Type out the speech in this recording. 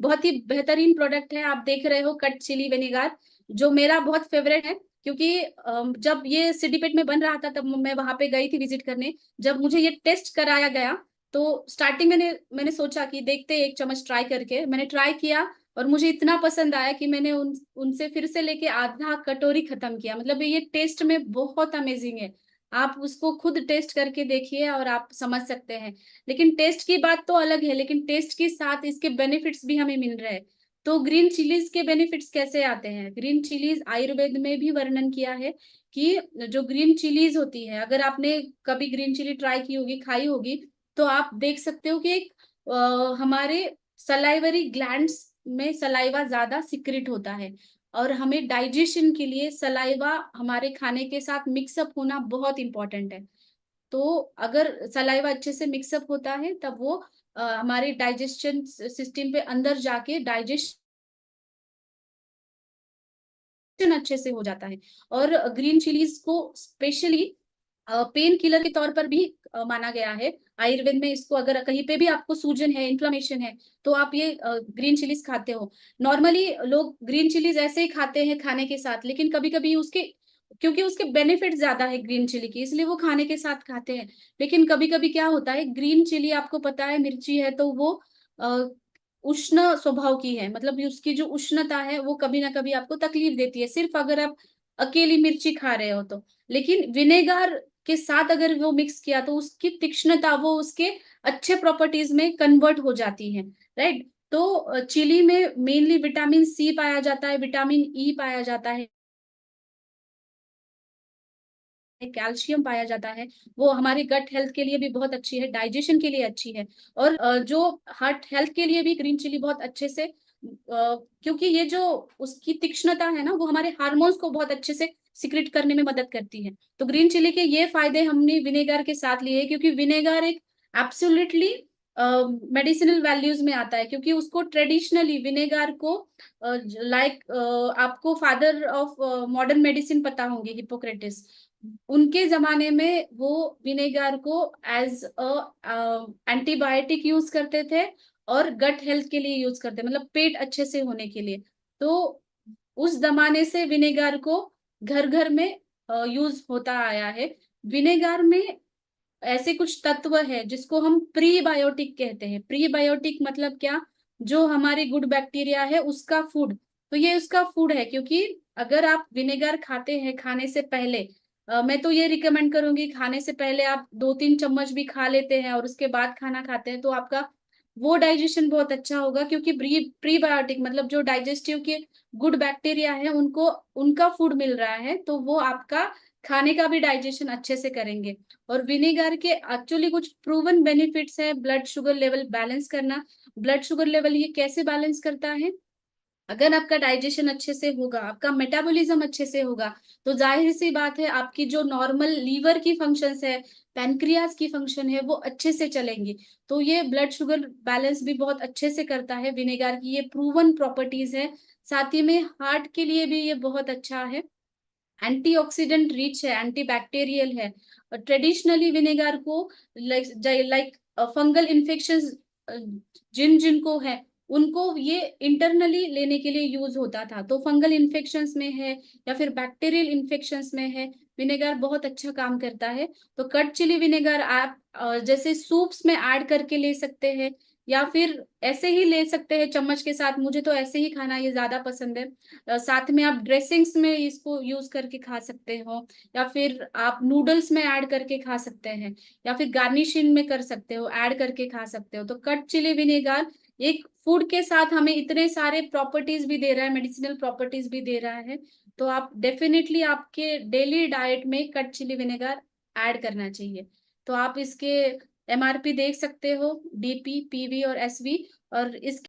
बहुत ही बेहतरीन प्रोडक्ट है। आप देख रहे हो कट चिली विनेगार, जो मेरा बहुत फेवरेट है, क्योंकि जब ये सिटीपेट में बन रहा था तब मैं वहां पे गई थी विजिट करने। जब मुझे ये टेस्ट कराया गया तो स्टार्टिंग में मैंने सोचा कि देखते एक चम्मच ट्राई करके, मैंने ट्राई किया और मुझे इतना पसंद आया कि मैंने उनसे फिर से लेके आधा कटोरी खत्म किया। मतलब ये टेस्ट में बहुत अमेजिंग है। आप उसको खुद टेस्ट करके देखिए और आप समझ सकते हैं। लेकिन टेस्ट की बात तो अलग है, लेकिन टेस्ट के साथ इसके बेनिफिट्स भी हमें मिल रहे हैं। तो ग्रीन चिलीज के बेनिफिट्स कैसे आते हैं? ग्रीन चिलीज आयुर्वेद में भी वर्णन किया है कि जो ग्रीन चिलीज होती है, अगर आपने कभी ग्रीन चिली ट्राई की होगी, खाई होगी, तो आप देख सकते हो कि एक हमारे सलाइवरी ग्लैंड्स में सलाइवा ज्यादा सिक्रिट होता है, और हमें डाइजेशन के लिए सलाइवा हमारे खाने के साथ मिक्सअप होना बहुत इंपॉर्टेंट है। तो अगर सलाइवा अच्छे से मिक्सअप होता है तब वो हमारे डाइजेशन सिस्टम पे अंदर जाके डाइजेशन अच्छे से हो जाता है। और ग्रीन चिलीज को स्पेशली पेन किलर के तौर पर भी माना गया है आयुर्वेद में। इसको अगर कहीं पे भी आपको सूजन है, इन्फ्लेमेशन है, तो आप ये ग्रीन चिलीज खाते हो। नॉर्मली लोग ग्रीन चिलीज ऐसे ही खाते हैं खाने के साथ, लेकिन कभी कभी उसके, क्योंकि उसके बेनिफिट ज्यादा है ग्रीन चिली की, इसलिए वो खाने के साथ खाते हैं। लेकिन कभी कभी क्या होता है, ग्रीन चिली आपको पता है मिर्ची है, तो वो अ, उष्ण स्वभाव की है। मतलब उसकी जो उष्णता है वो कभी ना कभी आपको तकलीफ देती है, सिर्फ अगर आप अकेली मिर्ची खा रहे हो तो। लेकिन विनेगर के साथ अगर वो मिक्स किया तो उसकी तीक्ष्णता वो उसके अच्छे प्रॉपर्टीज में कन्वर्ट हो जाती है। राइट। तो चिली में मेनली विटामिन सी पाया जाता है, विटामिन ई पाया जाता है, कैल्शियम पाया जाता है। वो हमारे गट हेल्थ के लिए भी बहुत अच्छी है, डाइजेशन के लिए अच्छी है। और जो हार्ट हेल्थ के लिए भी ग्रीन चिली बहुत अच्छे से क्योंकि ये जो उसकी तीक्ष्णता है ना, वो हमारे हार्मोन्स को बहुत अच्छे से सिक्रेट करने में मदद करती है। तो ग्रीन चिली के ये फायदे हमने विनेगर के साथ लिए, क्योंकि विनेगर एक एब्सोल्युटली मेडिसिनल वैल्यूज में आता है, क्योंकि उसको ट्रेडिशनली विनेगर को लाइक आपको फादर ऑफ मॉडर्न मेडिसिन पता होंगे, हिपोक्रेटिस। उनके जमाने में वो विनेगर को एज अ एंटीबायोटिक यूज करते थे और गट हेल्थ के लिए यूज करते, मतलब पेट अच्छे से होने के लिए। तो उस जमाने से विनेगर को घर घर में यूज होता आया है। विनेगर में ऐसे कुछ तत्व है जिसको हम प्रीबायोटिक कहते हैं। प्रीबायोटिक मतलब क्या? जो हमारी गुड बैक्टीरिया है उसका फूड। तो ये उसका फूड है, क्योंकि अगर आप विनेगर खाते हैं खाने से पहले, मैं तो ये रिकमेंड करूंगी, खाने से पहले आप 2-3 चम्मच भी खा लेते हैं और उसके बाद खाना खाते हैं, तो आपका वो डाइजेशन बहुत अच्छा होगा। क्योंकि प्रीबायोटिक मतलब जो डाइजेस्टिव के गुड बैक्टीरिया है उनको उनका फूड मिल रहा है, तो वो आपका खाने का भी डाइजेशन अच्छे से करेंगे। और विनेगर के एक्चुअली कुछ प्रूवन बेनिफिट्स है। ब्लड शुगर लेवल बैलेंस करना। ब्लड शुगर लेवल ये कैसे बैलेंस करता है? अगर आपका डाइजेशन अच्छे से होगा, आपका मेटाबॉलिज्म अच्छे से होगा, तो जाहिर सी बात है आपकी जो नॉर्मल लीवर की फंक्शंस है, पैनक्रियाज की फंक्शन है, वो अच्छे से चलेंगी। तो ये ब्लड शुगर बैलेंस भी बहुत अच्छे से करता है विनेगर की, ये प्रूवन प्रॉपर्टीज है। साथ ही में हार्ट के लिए भी ये बहुत अच्छा है, एंटीऑक्सीडेंट रिच है, एंटी बैक्टीरियल है। और ट्रेडिशनली विनेगर को लाइक फंगल इन्फेक्शन जिन जिनको है उनको ये इंटरनली लेने के लिए यूज होता था। तो फंगल इन्फेक्शंस में है या फिर बैक्टीरियल इन्फेक्शंस में है, विनेगर बहुत अच्छा काम करता है। तो कट चिली विनेगर आप जैसे सूप्स में ऐड करके ले सकते हैं, या फिर ऐसे ही ले सकते हैं चम्मच के साथ। मुझे तो ऐसे ही खाना ये ज्यादा पसंद है। साथ में आप ड्रेसिंग्स में इसको यूज करके खा सकते हो, या फिर आप नूडल्स में ऐड करके खा सकते हैं, या फिर गार्निशिंग में कर सकते हो, ऐड करके खा सकते हो। तो कट चिली विनेगर एक फूड के साथ हमें इतने सारे प्रॉपर्टीज भी दे रहा है, मेडिसिनल प्रॉपर्टीज भी दे रहा है। तो आप डेफिनेटली आपके डेली डाइट में कट चिली विनेगर ऐड करना चाहिए। तो आप इसके एमआरपी देख सकते हो, डीपी, पीवी और एसवी। और इस